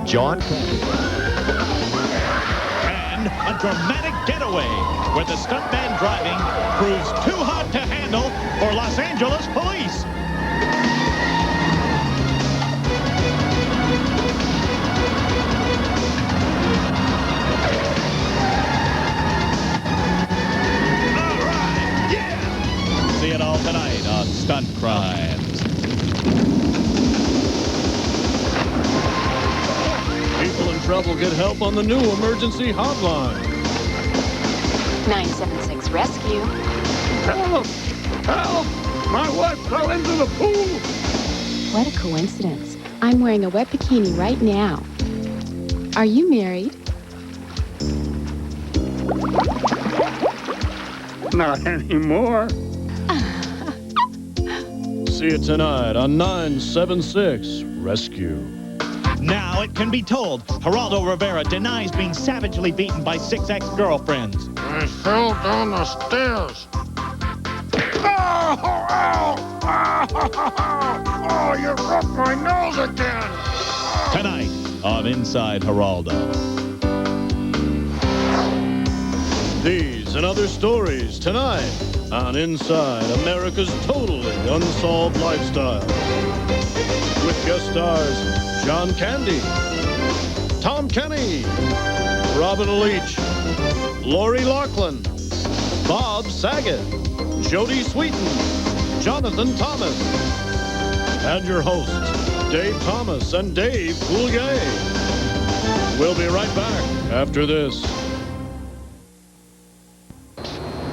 John. And a dramatic getaway where the stuntman driving proves too hot to handle for Los Angeles police. See it all tonight on Stunt Crimes. People in trouble get help on the new emergency hotline. 976 Rescue. Help! Help! My wife fell into the pool! What a coincidence. I'm wearing a wet bikini right now. Are you married? Not anymore. See it tonight on 976 Rescue. Now it can be told, Geraldo Rivera denies being savagely beaten by 6 ex-girlfriends. I fell down the stairs. Oh, you broke my nose again. Tonight on Inside Geraldo. These and other stories tonight on Inside America's Totally Unsolved Lifestyle. With guest stars John Candy, Tom Kenny, Robin Leach, Lori Loughlin, Bob Saget, Jody Sweeten, Jonathan Thomas, and your hosts, Dave Thomas and Dave Coulier. We'll be right back after this.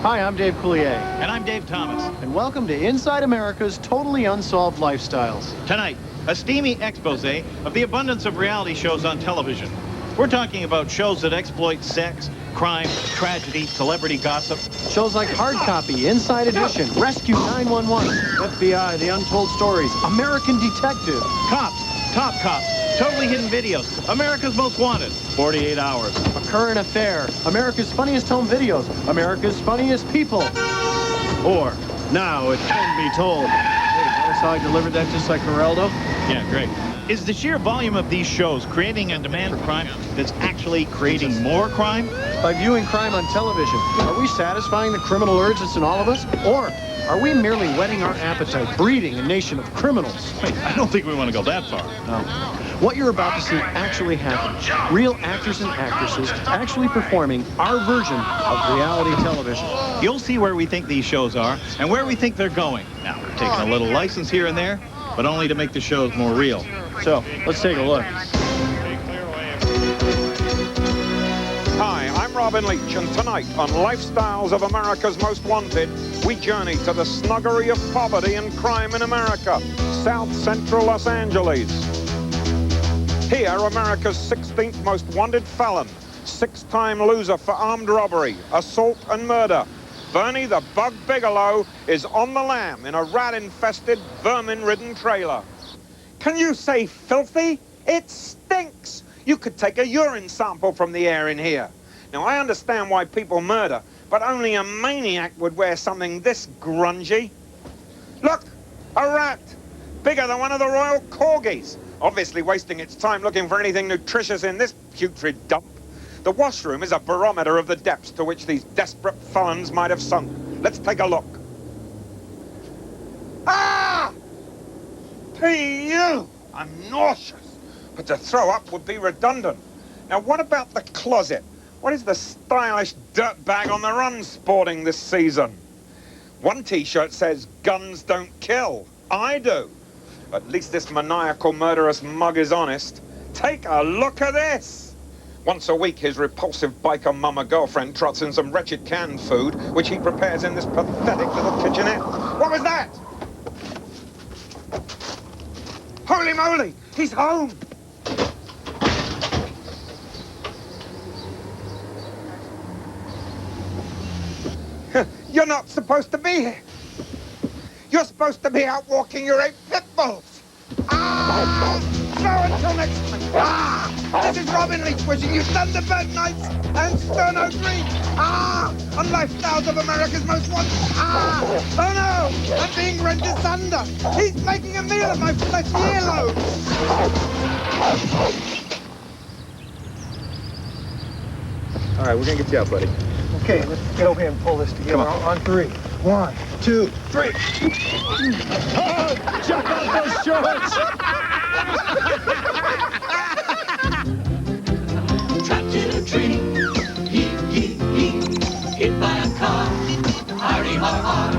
Hi, I'm Dave Coulier, And I'm Dave Thomas. and welcome to Inside America's Totally Unsolved Lifestyles. Tonight, a steamy expose of the abundance of reality shows on television. We're talking about shows that exploit sex, crime, tragedy, celebrity gossip. Shows like Hard Copy, Inside Edition, Rescue 911, FBI, The Untold Stories, American Detective. Cops, Top Cops, Totally Hidden Videos, America's Most Wanted, 48 Hours. A Current Affair, America's Funniest Home Videos, America's Funniest People. Or, Now It Can Be Told. Hey, notice how I delivered that just like Geraldo? Yeah, great. Is the sheer volume of these shows creating a demand for crime that's actually creating more crime? By viewing crime on television, are we satisfying the criminal urge that's in all of us? Or are we merely whetting our appetite, breeding a nation of criminals? Wait, I don't think we want to go that far. No. What you're about to see actually happen. Real actors and actresses actually performing our version of reality television. You'll see where we think these shows are and where we think they're going. Now, we're taking a little license here and there, but only to make the shows more real. So, let's take a look. Hi, I'm Robin Leach, and tonight on Lifestyles of America's Most Wanted, we journey to the snuggery of poverty and crime in America, South Central Los Angeles. Here, America's 16th most wanted felon, 6-time loser for armed robbery, assault and murder, Bernie the Bug Bigelow is on the lam in a rat-infested, vermin-ridden trailer. Can you say filthy? It stinks! You could take a urine sample from the air in here. Now, I understand why people murder, but only a maniac would wear something this grungy. Look, a rat, bigger than one of the royal corgis, obviously wasting its time looking for anything nutritious in this putrid dump. The washroom is a barometer of the depths to which these desperate felons might have sunk. Let's take a look. Ah! P.U. I'm nauseous, but to throw up would be redundant. Now, what about the closet? What is the stylish dirtbag on the run sporting this season? One T-shirt says, "Guns don't kill." I do. At least this maniacal, murderous mug is honest. Take a look at this. Once a week, his repulsive biker mama girlfriend trots in some wretched canned food, which he prepares in this pathetic little kitchenette. What was that? Holy moly, he's home. You're not supposed to be here. You're supposed to be out walking your 8 pit bulls. Ah! So until next time. Ah! This is Robin Leach wishing you Thunderbird nights and Sterno dreams. Ah! On Lifestyles of America's Most Wanted. Ah! Oh no! I'm being rent asunder. He's making a meal of my flesh earlobe. All right, we're gonna get you out, buddy. Okay, let's get over here and pull this together. On 3. 1, 2, 3. Oh, check out those shorts! Trapped in a tree, hit by a car, hardy har har,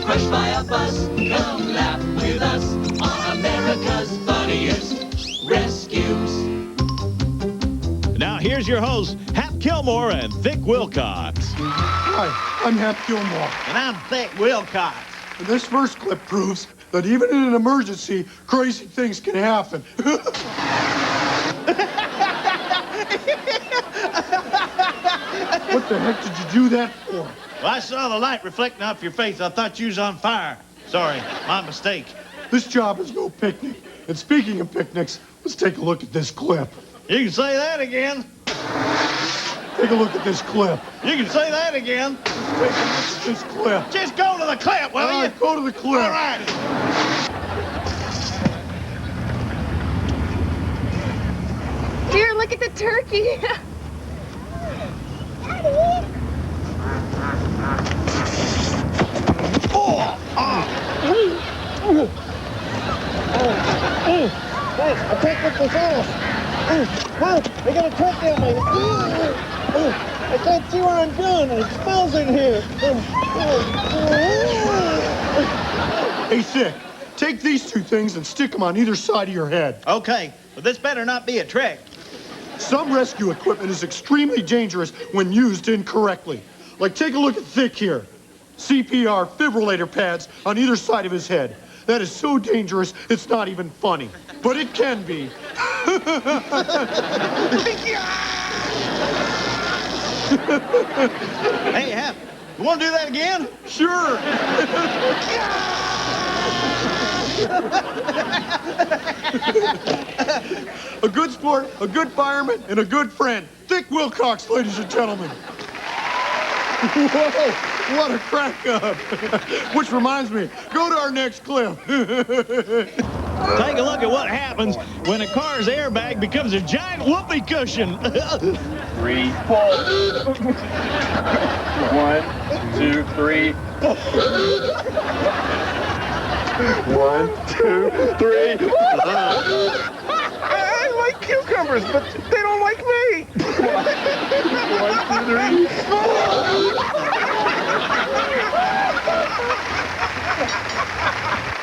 crushed by a bus, come laugh with us on America's Funniest Rescues. Now here's your hosts, Hap Kilmore and Thick Wilcox. Hi, I'm Hap Gilmore. And I'm Thick Wilcox. And this first clip proves that even in an emergency, crazy things can happen. What the heck did you do that for? Well, I saw the light reflecting off your face. I thought you was on fire. Sorry, my mistake. This job is no picnic. And speaking of picnics, let's take a look at this clip. You can say that again. Take a look at this clip. You can say that again. Take a look at this clip. Just go to the clip, will All you? right, go to the clip. All right. Dear, look at the turkey. I can't get this off. They got a turkey on me. I can't see where I'm going. It smells in here. Hey, Thick, take these two things and stick them on either side of your head. Okay, but this better not be a trick. Some rescue equipment is extremely dangerous when used incorrectly. Like, take a look at Thick here. CPR fibrillator pads on either side of his head. That is so dangerous, it's not even funny. But it can be. Hey, Hap, you want to do that again? Sure. A good sport, a good fireman, and a good friend. Thick Wilcox, ladies and gentlemen. Whoa, what a crack up. Which reminds me, go to our next clip. Take a look at what happens when a car's airbag becomes a giant whoopee cushion. 3, 4. 1, 2, 3. 1, 2, 3. I like cucumbers, but they don't like me. 1, 2, 3.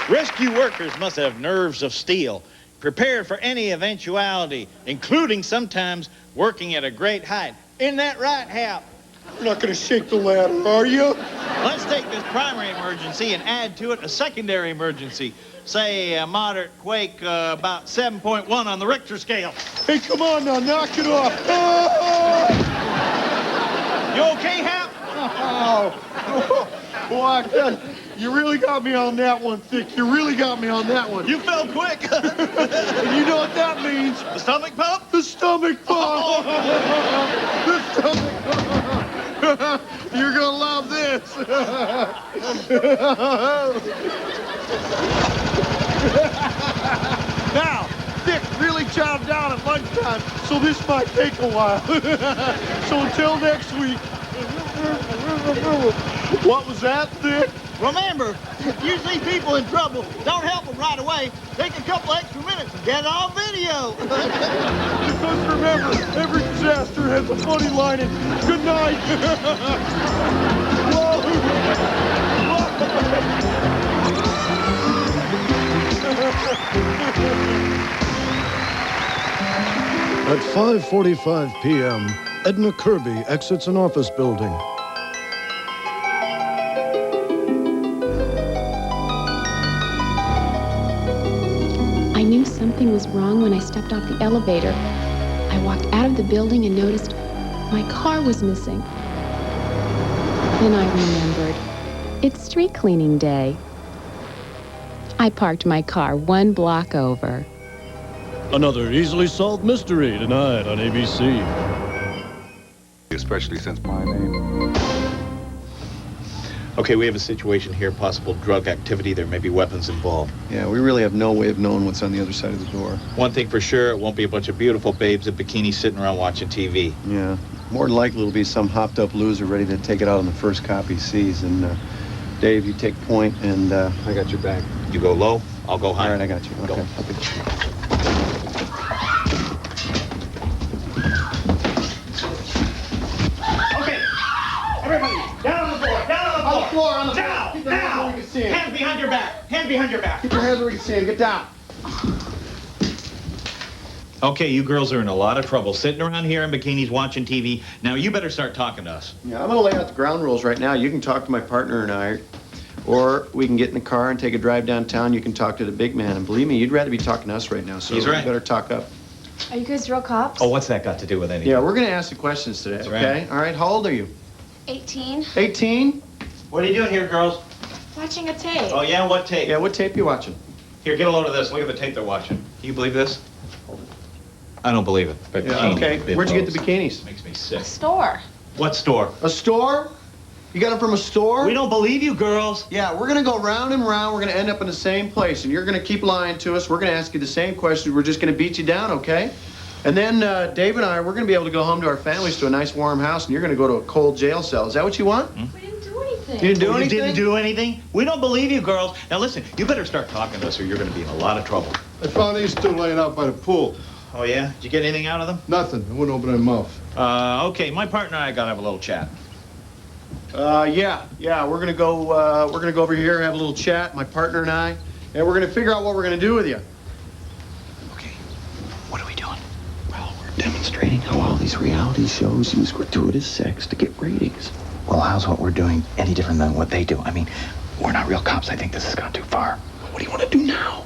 Rescue workers must have nerves of steel, prepared for any eventuality, including sometimes working at a great height. Isn't that right, Hap? You're not going to shake the ladder, are you? Let's take this primary emergency and add to it a secondary emergency. Say a moderate quake, about 7.1 on the Richter scale. Hey, come on now, knock it off. Oh! You okay, Hap? Oh, boy, you really got me on that one, Thick. You really got me on that one. You fell quick. And you know what that means? The stomach pump? The stomach pump. The stomach pump. You're gonna love this. Now, Thick really chowed down at lunchtime, so this might take a while. So until next week. What was that, Thick? Remember, if you see people in trouble, don't help them right away. Take a couple extra minutes and get it on video. Just remember, every disaster has a funny line in good night. At 5:45 p.m., Edna Kirby exits an office building. I knew something was wrong when I stepped off the elevator. I walked out of the building and noticed my car was missing. Then I remembered. It's street cleaning day. I parked my car 1 block over. Another easily solved mystery tonight on ABC. Especially since my name. Okay, we have a situation here, possible drug activity. There may be weapons involved. Yeah, we really have no way of knowing what's on the other side of the door. One thing for sure, it won't be a bunch of beautiful babes in bikinis sitting around watching TV. Yeah. More than likely it'll be some hopped-up loser ready to take it out on the first cop he sees. And, Dave, you take point, and I got your back. You go low, I'll go high. All right, I got you. Go. Okay. Okay, everybody, down on the floor, On the floor. Down, Keep your hands where we can see him. Hands behind your back, hands behind your back. Keep your hands where we can see him. Get down. Okay, you girls are in a lot of trouble, sitting around here in bikinis watching TV. Now, you better start talking to us. Yeah, I'm going to lay out the ground rules right now. You can talk to my partner and I, or we can get in the car and take a drive downtown. You can talk to the big man. And believe me, you'd rather be talking to us right now, so He's right. You better talk up. Are you guys real cops? Oh, what's that got to do with anything? Yeah, we're going to ask the questions today, That's okay? right. All right, how old are you? 18. 18? What are you doing here, girls? Watching a tape. Oh, yeah, what tape? Yeah, what tape you watching? Here, get a load of this. Look at the tape they're watching. Can you believe this? I don't believe it. But Yeah, okay. Where'd you get the bikinis? Makes me sick. Store. What store? A store? You got them from a store? We don't believe you, girls. Yeah, we're going to go round and round. We're going to end up in the same place, and you're going to keep lying to us. We're going to ask you the same questions. We're just going to beat you down, okay? And then Dave and I, we're going to be able to go home to our families to a nice warm house, and you're going to go to a cold jail cell. Is that what you want? We didn't do anything. You didn't do You anything? didn't do anything? We don't believe you, girls. Now, listen, you better start talking to us or you're going to be in a lot of trouble. I found these two laying out by the pool. Oh, yeah? Did you get anything out of them? Nothing. I wouldn't open their mouth. Okay, my partner and I got to have a little chat. Yeah. We're gonna go over here, have a little chat, my partner and I, and we're gonna figure out what we're gonna do with you. Okay, what are we doing? Well, we're demonstrating how all these reality shows use gratuitous sex to get ratings. Well, how's what we're doing any different than what they do? I mean, we're not real cops. I think this has gone too far. What do you want to do now?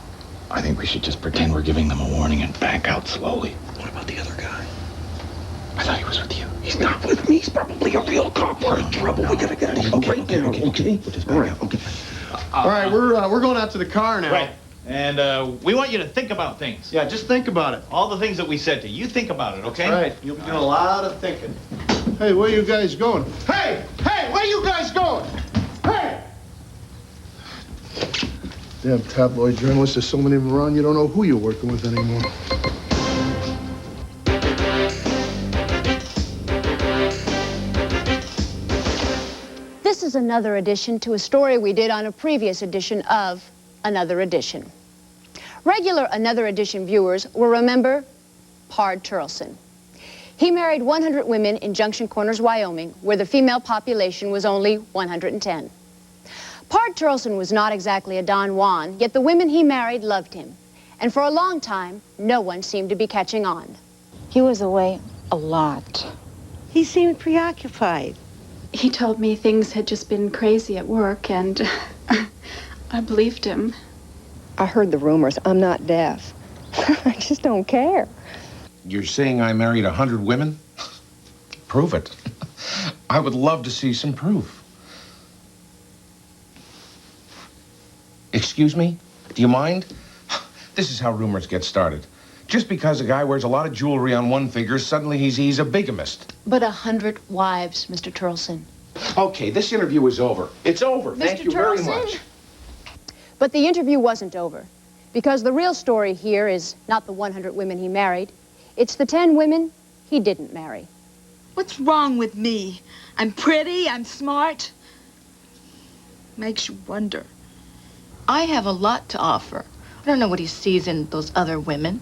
I think we should just pretend we're giving them a warning and back out slowly. What about the other guy? I thought he was with you. He's not with me. He's probably a real cop. We're in trouble. We gotta get him right now. Okay. We'll just back out. Okay. All right, we're going out to the car now. Right. And we want you to think about things. Yeah, just think about it. All the things that we said to you. You think about it, okay? All right, you'll be doing a lot of thinking. Hey, where you guys going? Hey, where you guys going? Hey! Damn tabloid journalists, there's so many of them around, you don't know who you're working with anymore. This is another edition to a story we did on a previous edition of Another Edition. Regular Another Edition viewers will remember Pard Turleson. He married 100 women in Junction Corners, Wyoming, where the female population was only 110. Pard Turleson was not exactly a Don Juan, yet the women he married loved him. And for a long time, no one seemed to be catching on. He was away a lot. He seemed preoccupied. He told me things had just been crazy at work, and I believed him. I heard the rumors. I'm not deaf. I just don't care. You're saying I married 100 women? Prove it. I would love to see some proof. Excuse me? Do you mind? This is how rumors get started. Just because a guy wears a lot of jewelry on one finger, suddenly he's a bigamist. But 100 wives, Mr. Turleson. Okay, this interview is over. It's over. Thank you very much. But the interview wasn't over, because the real story here is not the 100 women he married. It's the 10 women he didn't marry. What's wrong with me? I'm pretty, I'm smart. Makes you wonder. I have a lot to offer. I don't know what he sees in those other women.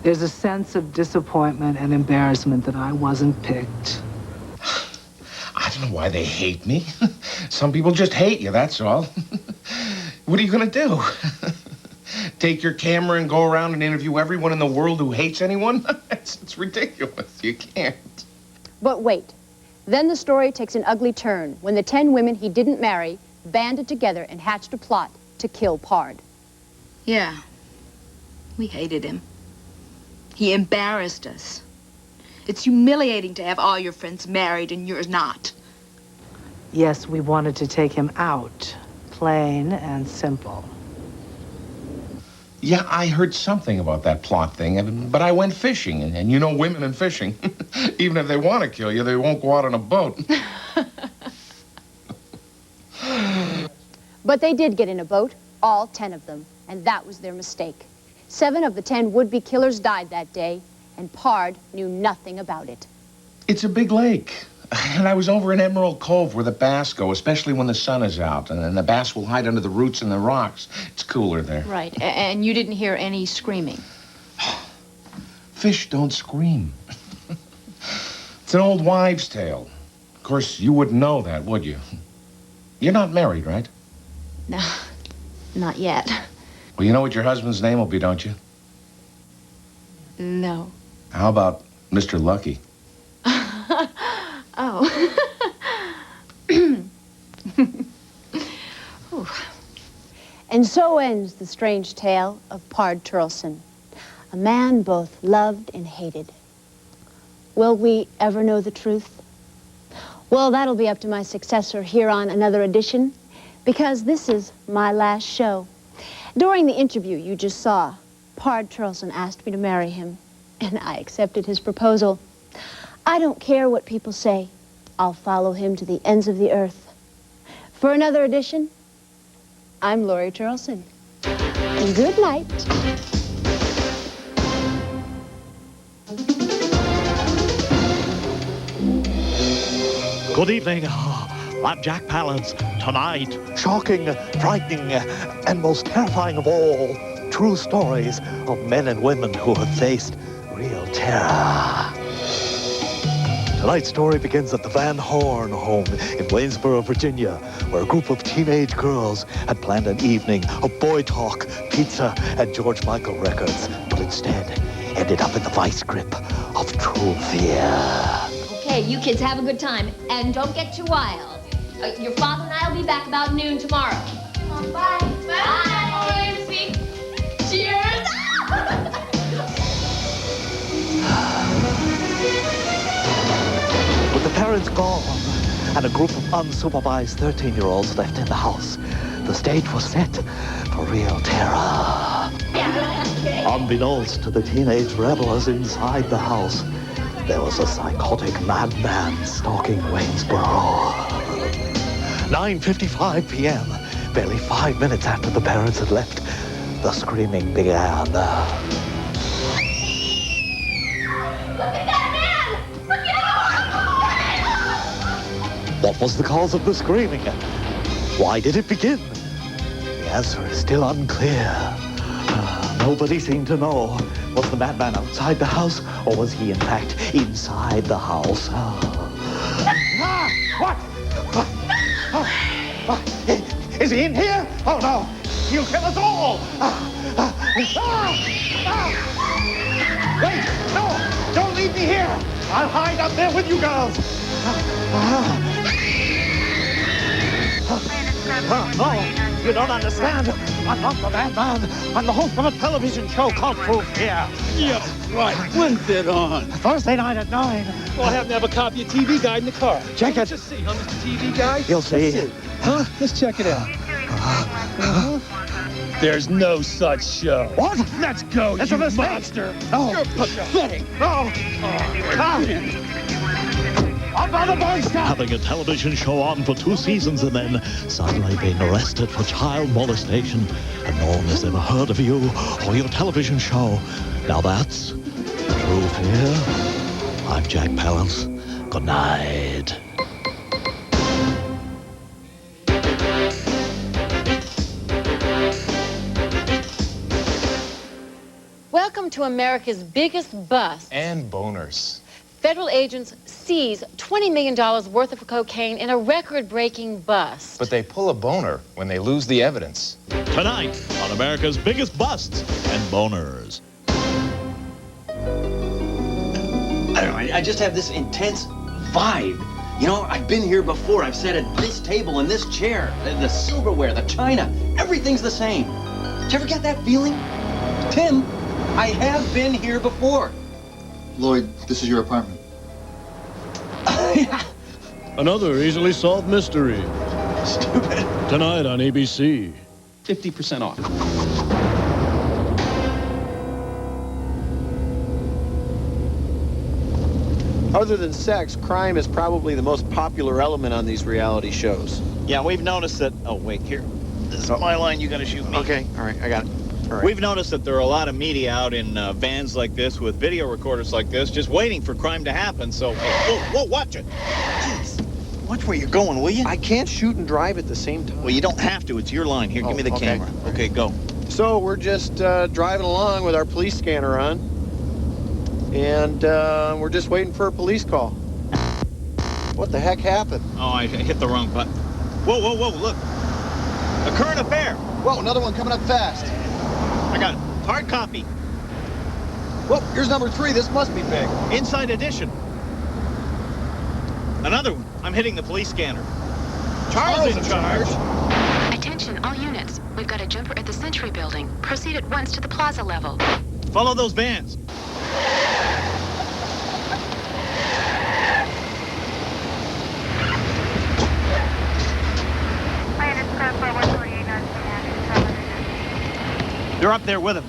There's a sense of disappointment and embarrassment that I wasn't picked. I don't know why they hate me. Some people just hate you, that's all. What are you gonna do? Take your camera and go around and interview everyone in the world who hates anyone? It's ridiculous. You can't. But wait. Then the story takes an ugly turn when the 10 women he didn't marry banded together and hatched a plot to kill Pard. Yeah. We hated him. He embarrassed us. It's humiliating to have all your friends married and yours not. Yes, we wanted to take him out. Plain and simple. Yeah, I heard something about that plot thing, but I went fishing, and you know women and fishing. Even if they want to kill you, they won't go out on a boat. But they did get in a boat, all 10 of them, and that was their mistake. 7 of the 10 would-be killers died that day, and Pard knew nothing about it. It's a big lake. And I was over in Emerald Cove where the bass go, especially when the sun is out. And the bass will hide under the roots and the rocks. It's cooler there. Right, and you didn't hear any screaming? Fish don't scream. It's an old wives' tale. Of course, you wouldn't know that, would you? You're not married, right? No, not yet. Well, you know what your husband's name will be, don't you? No. How about Mr. Lucky? Oh. And so ends the strange tale of Pard Turleson, a man both loved and hated. Will we ever know the truth? Well, that'll be up to my successor here on Another Edition, because this is my last show. During the interview you just saw, Pard Turleson asked me to marry him, and I accepted his proposal. I don't care what people say. I'll follow him to the ends of the earth. For Another Edition, I'm Laurie Turleson. Good night. Good evening. I'm Jack Palance. Tonight, shocking, frightening, and most terrifying of all, true stories of men and women who have faced real terror. Tonight's story begins at the Van Horn home in Waynesboro, Virginia, where a group of teenage girls had planned an evening of boy talk, pizza, and George Michael records, but instead ended up in the vice grip of true fear. Okay, you kids have a good time, and don't get too wild. Your father and I will be back about noon tomorrow. Bye. Bye. Lucy. Cheers. With the parents gone and a group of unsupervised 13-year-olds left in the house, the stage was set for real terror. Unbeknownst to the teenage rebels inside the house, there was a psychotic madman stalking Waynesboro. 9:55 p.m., barely 5 minutes after the parents had left, the screaming began. What was the cause of the screaming? Why did it begin? The answer is still unclear. Nobody seemed to know. Was the madman outside the house, or was he, in fact, inside the house? What? Is he in here? Oh, no. He'll kill us all. Wait, no, don't leave me here. I'll hide up there with you girls. No, you don't understand. I'm not the madman. I'm the host of a television show called True Fear. Yeah, right. When's it on? Thursday night at 9. Well, I happen to have a copy of TV Guide in the car. Check it. Let's see, huh, Mr. TV Guide? You'll see. Huh? Let's check it out. There's no such show. What? Let's go, It's you a mistake. monster. No. You're pathetic. No. Having a television show on for 2 seasons and then suddenly being arrested for child molestation, and no one has ever heard of you or your television show. Now that's True Fear. I'm Jack Palance. Good night. Welcome to America's biggest bust. And boners. Federal agents seize $20 million worth of cocaine in a record-breaking bust. But they pull a boner when they lose the evidence. Tonight on America's biggest busts and boners. I don't know, I just have this intense vibe. You know, I've been here before. I've sat at this table in this chair. The silverware, the china, everything's the same. Did you ever get that feeling? Tim, I have been here before. Lloyd, this is your apartment. Another easily solved mystery. Stupid. Tonight on ABC. 50% off. Other than sex, crime is probably the most popular element on these reality shows. Yeah, we've noticed that. Oh, wait, here. This is my line. You gotta shoot me. Okay, all right, I got it. We've noticed that there are a lot of media out in vans like this with video recorders like this, just waiting for crime to happen. So, whoa, watch it. Jeez. Watch where you're going, will you? I can't shoot and drive at the same time. Well, you don't have to. It's your line. Here, give me the camera. Okay, go. So we're just driving along with our police scanner on, and we're just waiting for a police call. What the heck happened? Oh, I hit the wrong button. Whoa, look. A current affair. Whoa, another one coming up fast. I got it. Hard copy. Whoa, here's number 3. This must be big. Inside edition. Another one. I'm hitting the police scanner. Charles in charge. Attention, all units. We've got a jumper at the Century Building. Proceed at once to the plaza level. Follow those vans. They're up there with him.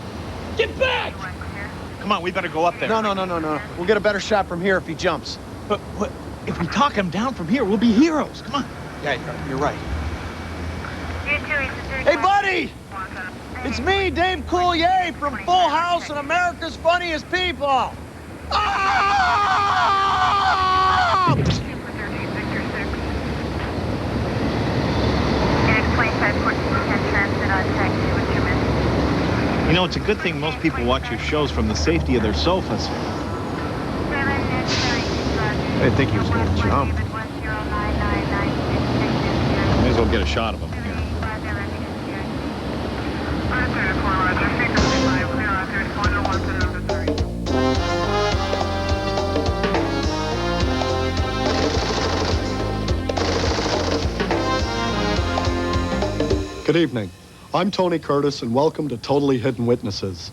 Get back! Come on, we better go up there. No. We'll get a better shot from here if he jumps. But if we talk him down from here, we'll be heroes. Come on. Yeah, you're right. Hey, buddy! It's me, Dave Coulier from Full House and America's Funniest People. Ah! You know, it's a good thing most people watch your shows from the safety of their sofas. I didn't think he was going to jump. May as well get a shot of him. Here. Good evening. I'm Tony Curtis, and welcome to Totally Hidden Witnesses.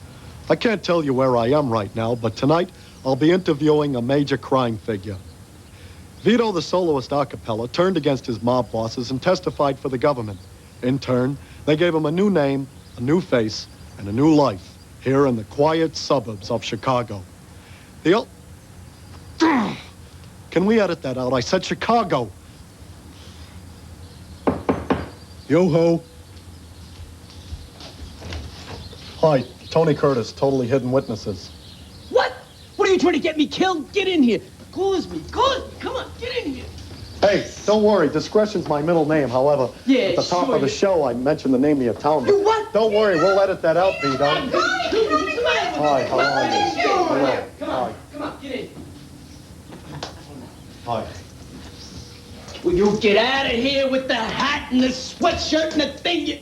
I can't tell you where I am right now, but tonight I'll be interviewing a major crime figure. Vito, the soloist a cappella, turned against his mob bosses and testified for the government. In turn, they gave him a new name, a new face, and a new life here in the quiet suburbs of Chicago. Can we edit that out? I said Chicago. Yo-ho. Hi, Tony Curtis, Totally Hidden Witnesses. What? What are you trying to get me killed? Get in here. Close me. Come on, get in here. Hey, don't worry, discretion's my middle name. However, at the top of the show, I mentioned the name of your town. You what? Don't worry, we'll edit that out, Vito. Hi, how are you? Hello. Come on, get in. Hi. Will you get out of here with the hat and the sweatshirt and the thing you...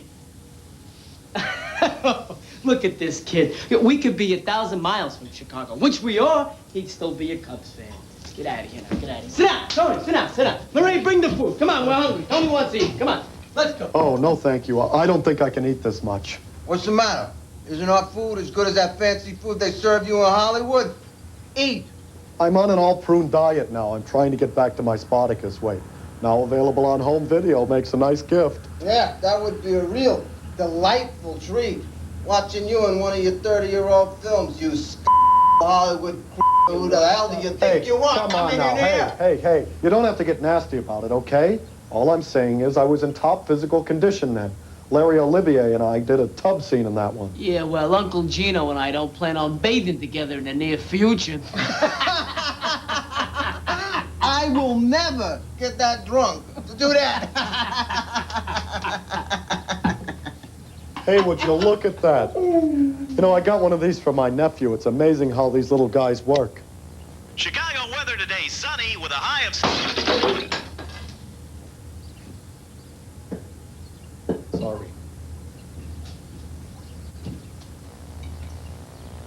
Look at this kid. We could be 1,000 miles from Chicago, which we are. He'd still be a Cubs fan. Get out of here now, get out of here. Sit down, Tony, sit down. Lorraine, bring the food. Come on, we're hungry. Tony wants to eat. Come on, let's go. Oh, no, thank you. I don't think I can eat this much. What's the matter? Isn't our food as good as that fancy food they serve you in Hollywood? Eat. I'm on an all-prune diet now. I'm trying to get back to my Spartacus weight. Now available on home video, makes a nice gift. Yeah, that would be a real delightful treat. Watching you in one of your 30-year-old films, you Hollywood. Who the hell do you think you are? Come on now. Hey. You don't have to get nasty about it, okay? All I'm saying is I was in top physical condition then. Larry Olivier and I did a tub scene in that one. Yeah, well, Uncle Gino and I don't plan on bathing together in the near future. I will never get that drunk to do that. Hey, would you look at that? You know, I got one of these for my nephew. It's amazing how these little guys work. Chicago weather today, sunny with a high of... Sorry.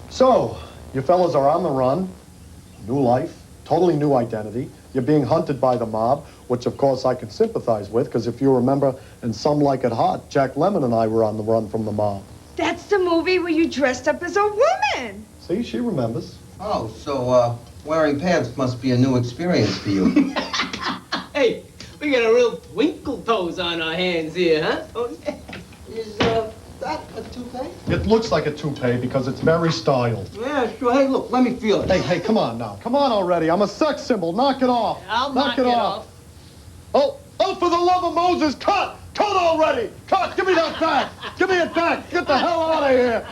So, you fellas are on the run. New life, totally new identity. You're being hunted by the mob, which of course I can sympathize with, because if you remember in Some Like It Hot, Jack Lemmon and I were on the run from the mob. That's the movie where you dressed up as a woman. See, she remembers. Oh, so, wearing pants must be a new experience for you. Hey, we got a real twinkle toes on our hands here, huh? Is, that a toupee? It looks like a toupee because it's very styled. Yeah, sure. Hey, look, let me feel it. Hey, come on now. Come on already. I'm a sex symbol. Knock it off. I'll knock it off. Oh, for the love of Moses, cut! Cut already! Cut! Give me that back! Give me it back! Get the hell out of here!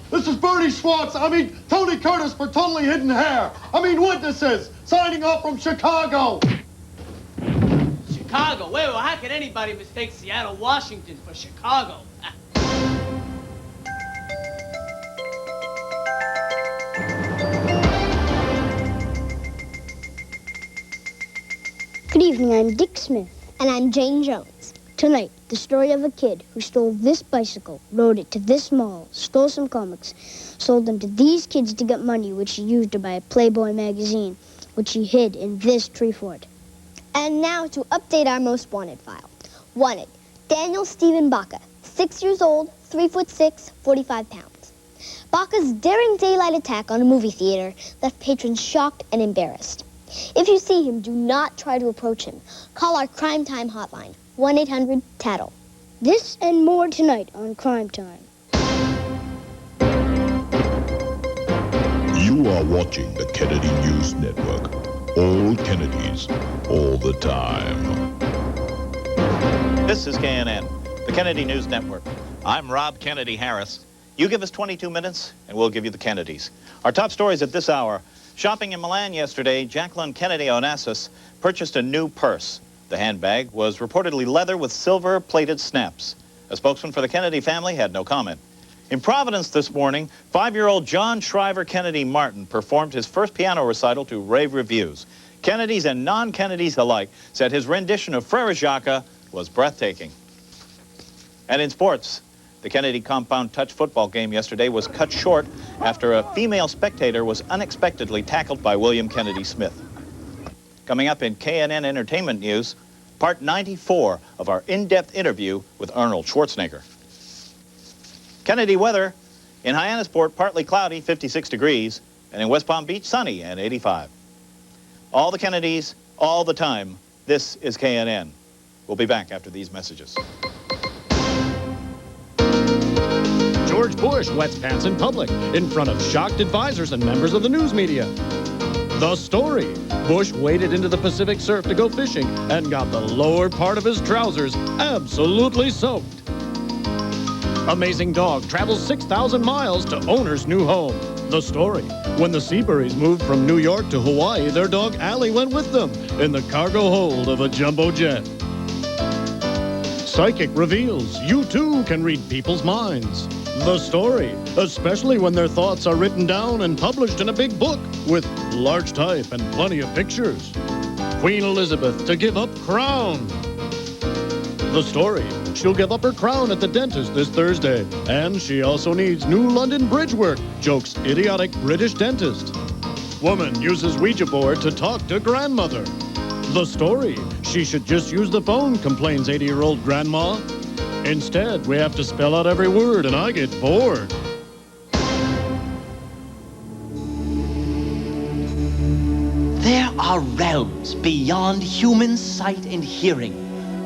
This is Bernie Schwartz. Tony Curtis for Totally Hidden Hair. Witnesses signing off from Chicago. Chicago? Wait, well, how could anybody mistake Seattle, Washington for Chicago? Good evening, I'm Dick Smith. And I'm Jane Jones. Tonight, the story of a kid who stole this bicycle, rode it to this mall, stole some comics, sold them to these kids to get money, which he used to buy a Playboy magazine, which he hid in this tree fort. And now to update our most wanted file. Wanted, Daniel Stephen Baca, 6 years old, 3'6", 45 pounds. Baca's daring daylight attack on a movie theater left patrons shocked and embarrassed. If you see him, do not try to approach him. Call our Crime Time hotline, 1-800-TATTLE. This and more tonight on Crime Time. You are watching the Kennedy News Network. All Kennedys, all the time. This is KNN, the Kennedy News Network. I'm Rob Kennedy Harris. You give us 22 minutes, and we'll give you the Kennedys. Our top stories at this hour. Shopping in Milan yesterday, Jacqueline Kennedy Onassis purchased a new purse. The handbag was reportedly leather with silver-plated snaps. A spokesman for the Kennedy family had no comment. In Providence this morning, 5-year-old John Shriver Kennedy Martin performed his first piano recital to rave reviews. Kennedys and non-Kennedys alike said his rendition of Frere Jacques was breathtaking. And in sports, the Kennedy compound touch football game yesterday was cut short after a female spectator was unexpectedly tackled by William Kennedy Smith. Coming up in KNN Entertainment News, part 94 of our in-depth interview with Arnold Schwarzenegger. Kennedy weather, in Hyannisport, partly cloudy, 56 degrees, and in West Palm Beach, sunny and 85. All the Kennedys, all the time. This is KNN. We'll be back after these messages. George Bush wets pants in public in front of shocked advisors and members of the news media. The story. Bush waded into the Pacific surf to go fishing and got the lower part of his trousers absolutely soaked. Amazing dog travels 6,000 miles to owner's new home. The story. When the Seaburys moved from New York to Hawaii, their dog Allie went with them in the cargo hold of a jumbo jet. Psychic reveals you too can read people's minds. The story, especially when their thoughts are written down and published in a big book with large type and plenty of pictures. Queen Elizabeth to give up crown. The story, she'll give up her crown at the dentist this Thursday. And she also needs new London Bridge work, jokes idiotic British dentist. Woman uses Ouija board to talk to grandmother. The story, she should just use the phone, complains 80-year-old grandma. Instead, we have to spell out every word, and I get bored. There are realms beyond human sight and hearing,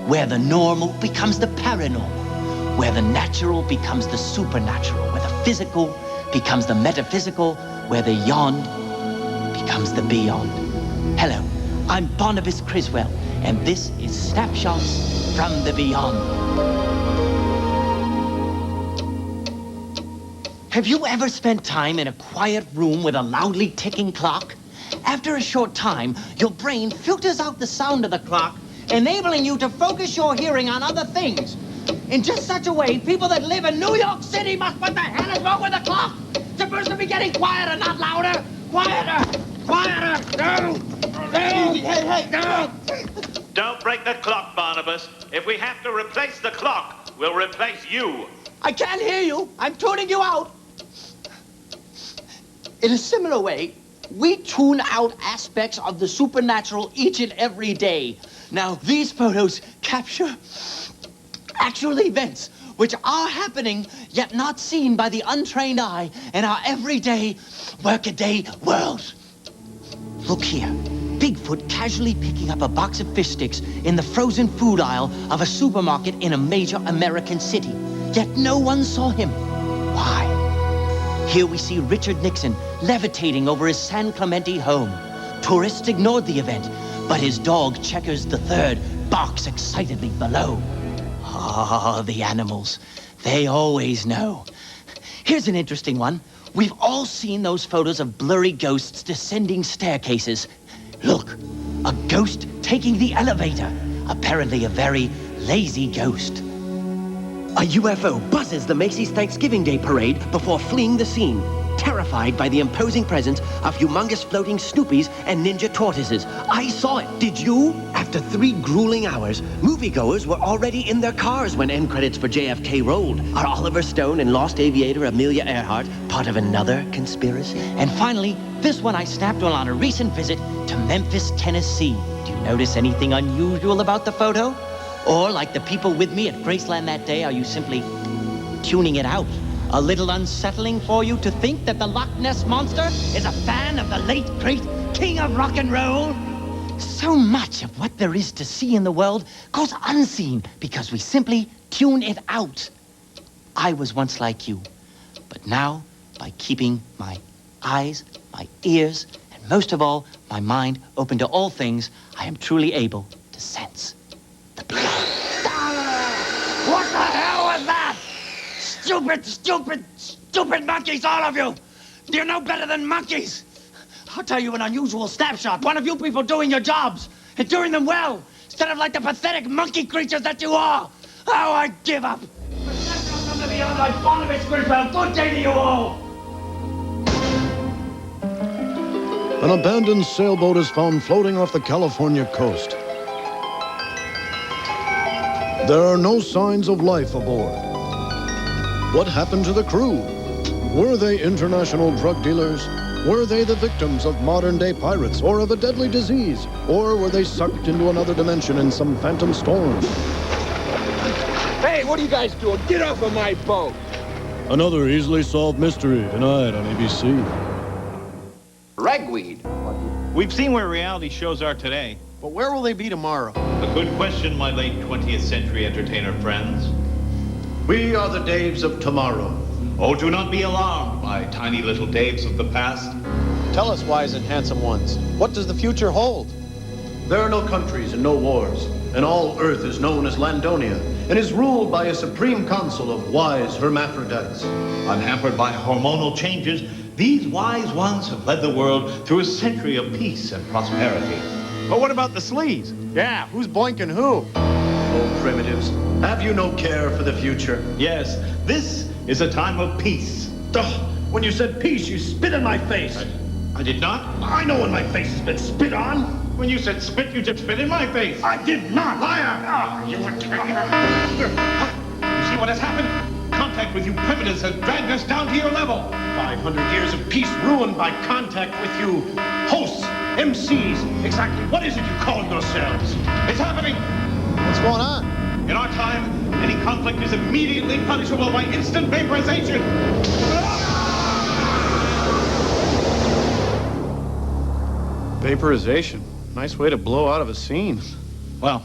where the normal becomes the paranormal, where the natural becomes the supernatural, where the physical becomes the metaphysical, where the yond becomes the beyond. Hello, I'm Barnabas Criswell, and this is Snapshots from the Beyond. Have you ever spent time in a quiet room with a loudly ticking clock? After a short time, your brain filters out the sound of the clock, enabling you to focus your hearing on other things. In just such a way, people that live in New York City must what the hell is wrong with the clock? It's supposed to be getting quieter, not louder. Quieter! Quieter! No! No! Hey, no! Don't break the clock, Barnabas. If we have to replace the clock, we'll replace you. I can't hear you. I'm tuning you out. In a similar way, we tune out aspects of the supernatural each and every day. Now, these photos capture actual events which are happening, yet not seen by the untrained eye in our everyday, workaday world. Look here. Bigfoot casually picking up a box of fish sticks in the frozen food aisle of a supermarket in a major American city. Yet no one saw him. Why? Here we see Richard Nixon levitating over his San Clemente home. Tourists ignored the event, but his dog Checkers III barks excitedly below. Oh, the animals. They always know. Here's an interesting one. We've all seen those photos of blurry ghosts descending staircases. Look, a ghost taking the elevator. Apparently a very lazy ghost. A UFO buzzes the Macy's Thanksgiving Day parade before fleeing the scene, terrified by the imposing presence of humongous floating Snoopies and ninja tortoises. I saw it. Did you? After 3 grueling hours, moviegoers were already in their cars when end credits for JFK rolled. Are Oliver Stone and lost aviator Amelia Earhart part of another conspiracy? And finally, this one I snapped on a recent visit to Memphis, Tennessee. Do you notice anything unusual about the photo? Or, like the people with me at Graceland that day, are you simply tuning it out? A little unsettling for you to think that the Loch Ness Monster is a fan of the late, great king of rock and roll? So much of what there is to see in the world goes unseen because we simply tune it out. I was once like you, but now, by keeping my eyes, my ears, and most of all, my mind open to all things, I am truly able to sense the beyond. What the hell was that? Stupid, stupid, stupid monkeys, all of you! You're no better than monkeys! I'll tell you an unusual snapshot. One of you people doing your jobs, and doing them well, instead of like the pathetic monkey creatures that you are. Oh, I give up. From the beyond, like Barnabas Griswold. Good day to you all. An abandoned sailboat is found floating off the California coast. There are no signs of life aboard. What happened to the crew? Were they international drug dealers? Were they the victims of modern-day pirates or of a deadly disease? Or were they sucked into another dimension in some phantom storm? Hey, what are you guys doing? Get off of my boat! Another easily solved mystery tonight on ABC. Ragweed. We've seen where reality shows are today. But where will they be tomorrow? A good question, my late 20th century entertainer friends. We are the Daves of tomorrow. Oh, do not be alarmed, my tiny little Daves of the past. Tell us, wise and handsome ones, what does the future hold? There are no countries and no wars, and all Earth is known as Landonia, and is ruled by a supreme council of wise hermaphrodites. Unhampered by hormonal changes, these wise ones have led the world through a century of peace and prosperity. But what about the sleaze? Yeah, who's boinking who? Oh, primitives, have you no care for the future? Yes, this is a time of peace. Ugh, when you said peace, you spit in my face. I did not? I know when my face has been spit on. When you said spit, you just spit in my face. I did not. Liar! You see what has happened? Contact with you primitives has dragged us down to your level. 500 years of peace ruined by contact with you hosts, MCs. Exactly what is it you call yourselves? It's happening. What's going on? In our time, any conflict is immediately punishable by instant vaporization. Vaporization. Nice way to blow out of a scene. Well,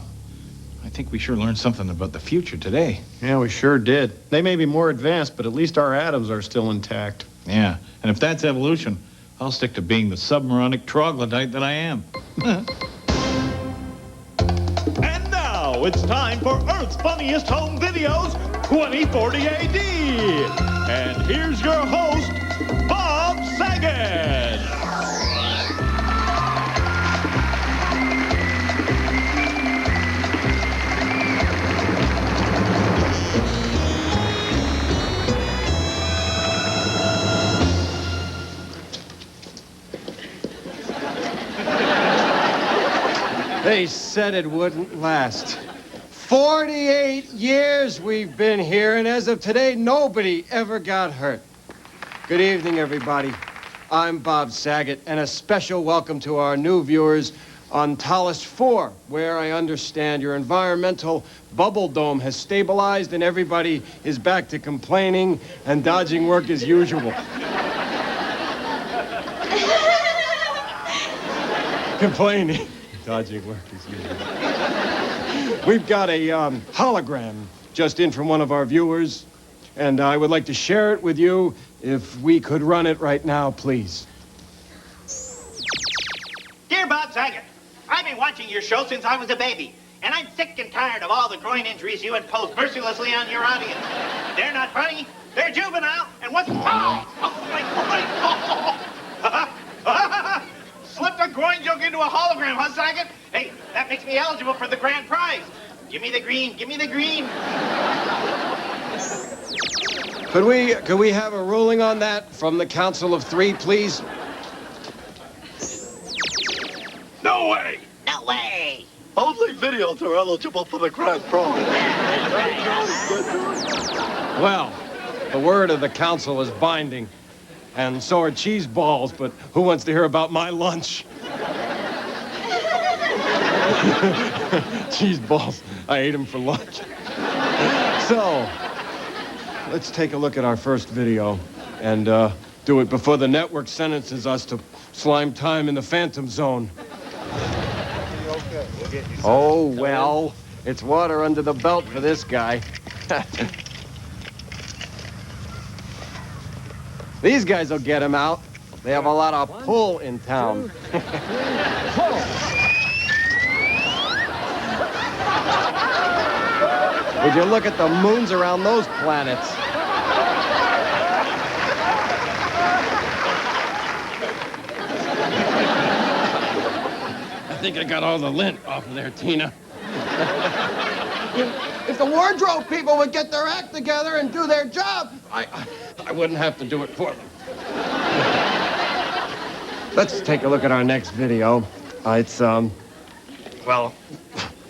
I think we sure learned something about the future today. Yeah, we sure did. They may be more advanced, but at least our atoms are still intact. Yeah, and if that's evolution, I'll stick to being the submaronic troglodyte that I am. And now it's time for Earth's Funniest Home Videos 2040 AD. And here's your host, Bob Saget. They said it wouldn't last. 48 years we've been here, and as of today, nobody ever got hurt. Good evening, everybody. I'm Bob Saget, and a special welcome to our new viewers on Talus 4, where I understand your environmental bubble dome has stabilized and everybody is back to complaining and dodging work as usual. Complaining. Dodging work as usual. We've got a hologram just in from one of our viewers, and I would like to share it with you if we could run it right now, please. Dear Bob Saget, I've been watching your show since I was a baby. And I'm sick and tired of all the groin injuries you impose mercilessly on your audience. They're not funny, they're juvenile, and what's... Oh my God! Slipped a groin joke into a hologram, huh, Saget? Hey, that makes me eligible for the grand prize. Give me the green, give me the green. Could we have a ruling on that from the Council of Three, please? No way! No way! Only videos are eligible for the grand prize. Well, the word of the council is binding. And so are cheese balls, but who wants to hear about my lunch? Cheese balls. I ate them for lunch. So, let's take a look at our first video and do it before the network sentences us to slime time in the Phantom Zone. Oh, well, it's water under the belt for this guy. These guys will get him out. They have a lot of pull in town. Would you look at the moons around those planets? I think I got all the lint off of there, Tina. If the wardrobe people would get their act together and do their job, I wouldn't have to do it for them. Let's take a look at our next video. It's, well,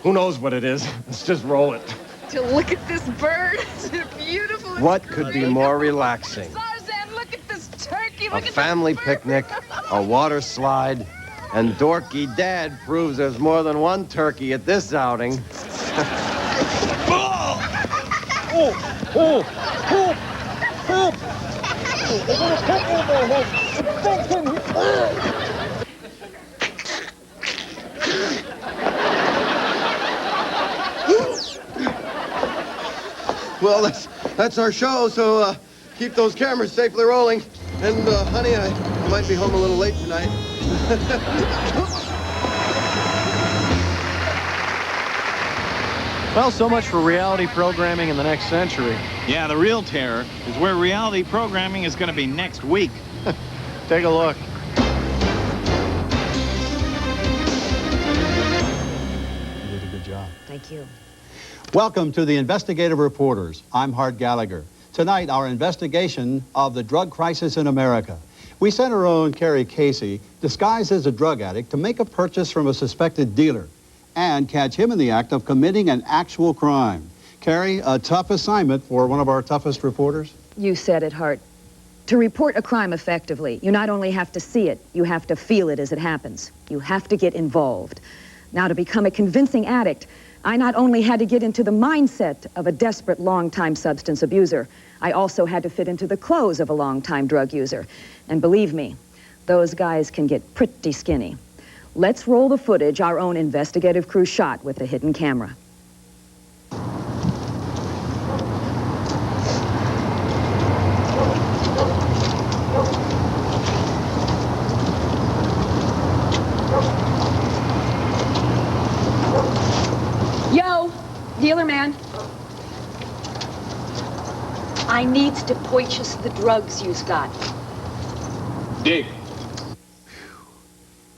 who knows what it is? Let's just roll it. To look at this bird. It's beautiful. What could be more relaxing? Tarzan, look at this turkey. A family picnic, a water slide, and dorky Dad proves there's more than one turkey at this outing. Well, that's our show, so keep those cameras safely rolling. And, honey, I might be home a little late tonight. Well, so much for reality programming in the next century. Yeah, the real terror is where reality programming is going to be next week. Take a look. You did a good job. Thank you. Welcome to the Investigative Reporters. I'm Hart Gallagher. Tonight, our investigation of the drug crisis in America. We sent our own Carrie Casey, disguised as a drug addict, to make a purchase from a suspected dealer and catch him in the act of committing an actual crime. Carrie, a tough assignment for one of our toughest reporters. You said it, Hart. To report a crime effectively, you not only have to see it, you have to feel it as it happens. You have to get involved. Now, to become a convincing addict, I not only had to get into the mindset of a desperate long-time substance abuser, I also had to fit into the clothes of a long-time drug user. And believe me, those guys can get pretty skinny. Let's roll the footage our own investigative crew shot with the hidden camera. Yo, dealer man. I needs to purchase the drugs you's got. Dig.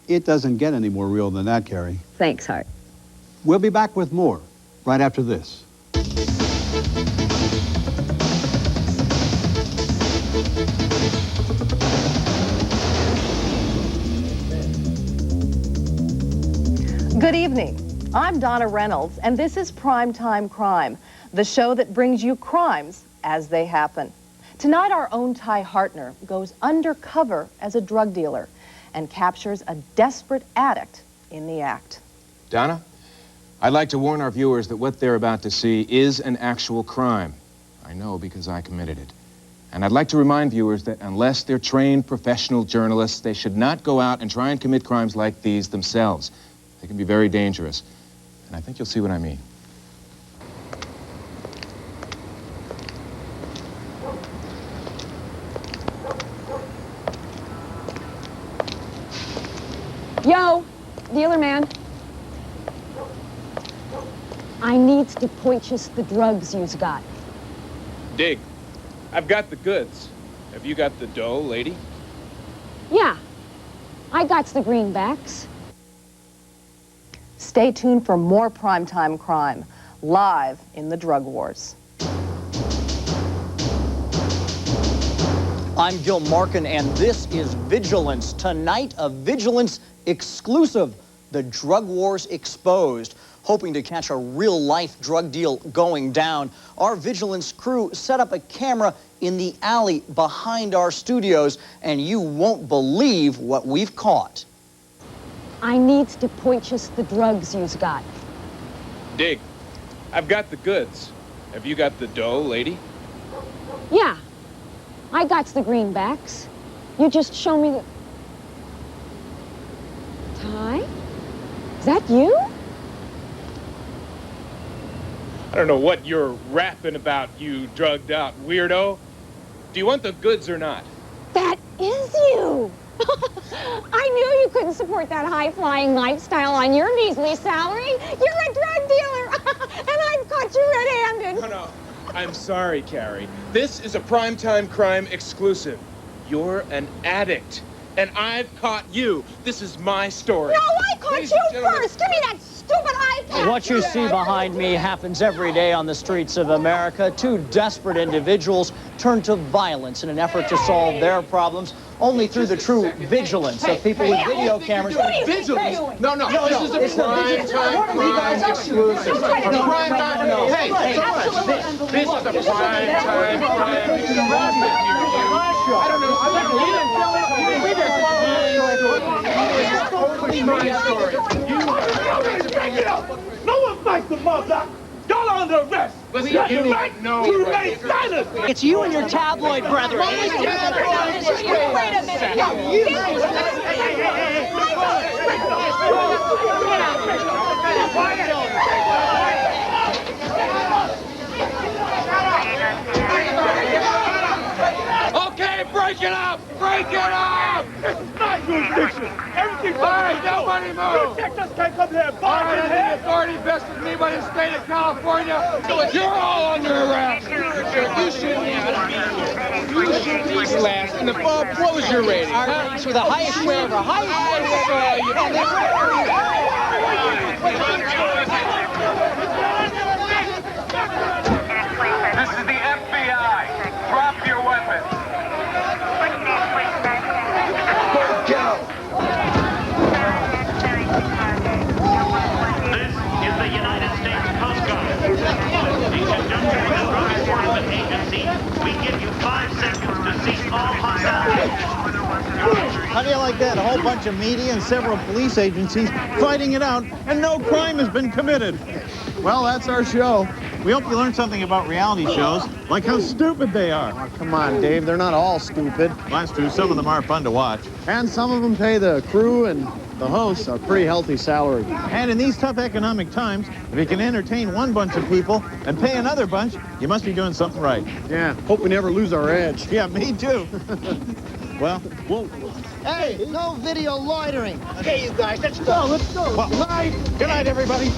It doesn't get any more real than that, Carrie. Thanks, Hart. We'll be back with more right after this. Good evening. I'm Donna Reynolds, and this is Primetime Crime, the show that brings you crimes as they happen. Tonight, our own Ty Hartner goes undercover as a drug dealer and captures a desperate addict in the act. Donna, I'd like to warn our viewers that what they're about to see is an actual crime. I know because I committed it. And I'd like to remind viewers that unless they're trained professional journalists, they should not go out and try and commit crimes like these themselves. They can be very dangerous. And I think you'll see what I mean. Yo, dealer man. I needs to purchase the drugs you's got. Dig. I've got the goods. Have you got the dough, lady? Yeah, I got the greenbacks. Stay tuned for more Primetime Crime, live in the drug wars. I'm Gil Markin, and this is Vigilance. Tonight, a Vigilance exclusive, the drug wars exposed. Hoping to catch a real-life drug deal going down, our Vigilance crew set up a camera in the alley behind our studios, and you won't believe what we've caught. I needs to purchase the drugs you's got. Dig. I've got the goods. Have you got the dough, lady? Yeah, I got the greenbacks. You just show me the... Ty? Is that you? I don't know what you're rapping about, you drugged out weirdo. Do you want the goods or not? That is you! I knew you couldn't support that high-flying lifestyle on your measly salary. You're a drug dealer, and I've caught you red-handed. No. I'm sorry, Carrie. This is a Primetime Crime exclusive. You're an addict, and I've caught you. This is my story. No, I caught you first. Give me that stupid iPad. What you see behind me happens every day on the streets of America. Two desperate individuals turn to violence in an effort to solve their problems only through the true vigilance of people with video cameras. Vigilance? No. This is a Primetime Crime exclusive. This is a Primetime Crime exclusive. I don't know. No one fights the mob. Y'all are under arrest. Listen, you you right know to remain silent. It's you and your tabloid brethren. Wait a minute. Okay, break it up! Break it up! This is my jurisdiction. Everything's all right. Nobody move. Protectors can't come here. All right, I think authority vested in me by the state of California. You're all under arrest. You shouldn't be last in the what was your rating? Our ratings were the highest share of our This is the FBI. Drop your weapons. This is the United States Coast Guard. In conjunction with the Drug Enforcement Agency, we give you 5 seconds to cease all hostilities. How do you like that? A whole bunch of media and several police agencies fighting it out, and no crime has been committed. Well, that's our show. We hope you learned something about reality shows, like how stupid they are. Oh, come on, Dave. They're not all stupid. Well, that's true. Some of them are fun to watch. And some of them pay the crew and the hosts a pretty healthy salary. And in these tough economic times, if you can entertain one bunch of people and pay another bunch, you must be doing something right. Yeah, hope we never lose our edge. Yeah, me too. Well, whoa. Hey, no video loitering. Okay, you guys, let's go. Well, good night, everybody.